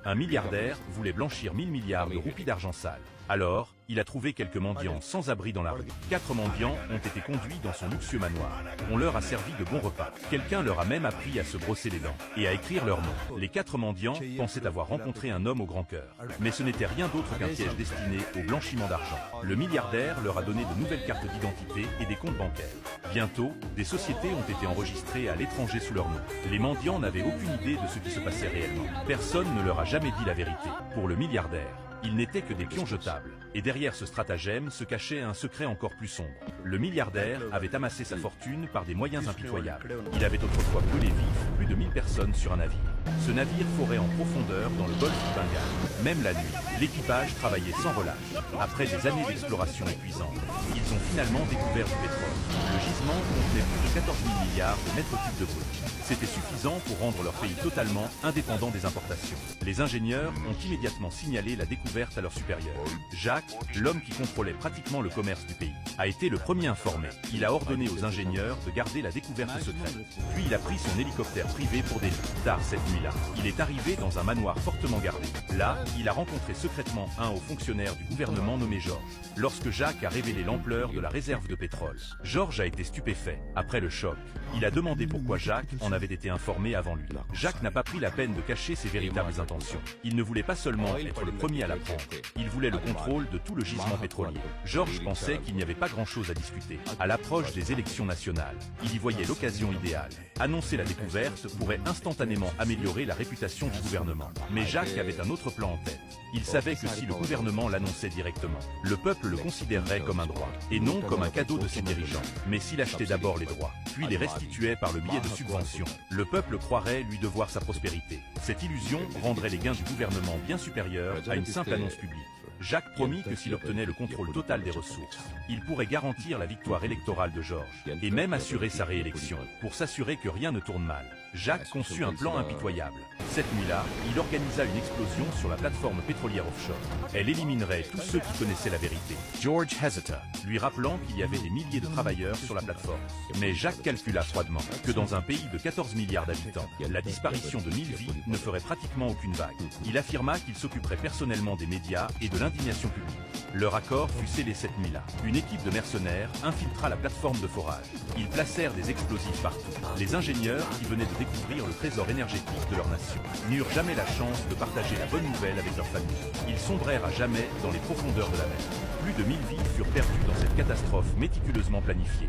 Un milliardaire voulait blanchir 1000 milliards de roupies d'argent sale. Alors, il a trouvé quelques mendiants sans abri dans la rue. 4 mendiants ont été conduits dans son luxueux manoir. On leur a servi de bons repas. Quelqu'un leur a même appris à se brosser les dents et à écrire leur nom. Les 4 mendiants pensaient avoir rencontré un homme au grand cœur. Mais ce n'était rien d'autre qu'un piège destiné au blanchiment d'argent. Le milliardaire leur a donné de nouvelles cartes d'identité et des comptes bancaires. Bientôt, des sociétés ont été enregistrées à l'étranger sous leur nom. Les mendiants n'avaient aucune idée de ce qui se passait réellement. Personne ne leur a jamais dit la vérité. Pour le milliardaire, ils n'étaient que des pions jetables. Et derrière ce stratagème se cachait un secret encore plus sombre. Le milliardaire avait amassé sa fortune par des moyens impitoyables. Il avait autrefois brûlé vif plus de 1000 personnes sur un navire. Ce navire forait en profondeur dans le golfe du Bengale. Même la nuit, l'équipage travaillait sans relâche. Après des années d'exploration épuisante, ils ont finalement découvert du pétrole. Le gisement contenait plus de 14 000 milliards de mètres cubes de brut. C'était suffisant pour rendre leur pays totalement indépendant des importations. Les ingénieurs ont immédiatement signalé la découverte à leurs supérieurs. Jacques, l'homme qui contrôlait pratiquement le commerce du pays, a été le premier informé. Il a ordonné aux ingénieurs de garder la découverte secrète. Puis il a pris son hélicoptère privé pour des nuits. Tard cette nuit-là, il est arrivé dans un manoir fortement gardé. Là, il a rencontré secrètement un haut fonctionnaire du gouvernement nommé Georges. Lorsque Jacques a révélé l'ampleur de la réserve de pétrole, Georges a été stupéfait. Après le choc, il a demandé pourquoi Jacques en avait été informé avant lui. Jacques n'a pas pris la peine de cacher ses véritables intentions. Il ne voulait pas seulement être le premier à l'apprendre, il voulait le contrôle de tout le gisement pétrolier. Georges pensait qu'il n'y avait pas grand-chose à discuter. À l'approche des élections nationales, il y voyait l'occasion idéale. Annoncer la découverte pourrait instantanément améliorer la réputation du gouvernement. Mais Jacques avait un autre plan en tête. Il savait que si le gouvernement l'annonçait directement, le peuple le considérerait comme un droit, et non comme un cadeau de ses dirigeants. Mais s'il achetait d'abord les droits, puis les restituait par le biais de subventions, le peuple croirait lui devoir sa prospérité. Cette illusion rendrait les gains du gouvernement bien supérieurs à une simple annonce publique. Jacques promit que s'il obtenait le contrôle total des ressources, il pourrait garantir la victoire électorale de Georges, et même assurer sa réélection. Pour s'assurer que rien ne tourne mal, Jacques conçut un plan impitoyable. Cette nuit-là, il organisa une explosion sur la plateforme pétrolière offshore. Elle éliminerait tous ceux qui connaissaient la vérité. George hésita, lui rappelant qu'il y avait des milliers de travailleurs sur la plateforme. Mais Jacques calcula froidement que dans un pays de 14 milliards d'habitants, la disparition de 1000 vies ne ferait pratiquement aucune vague. Il affirma qu'il s'occuperait personnellement des médias et de l'indignation publique. Leur accord fut scellé cette nuit-là. Une équipe de mercenaires infiltra la plateforme de forage. Ils placèrent des explosifs partout. Les ingénieurs, qui venaient de découvrir le trésor énergétique de leur nation, n'eurent jamais la chance de partager la bonne nouvelle avec leur famille. Ils sombrèrent à jamais dans les profondeurs de la mer. Plus de 1000 vies furent perdues dans cette catastrophe méticuleusement planifiée.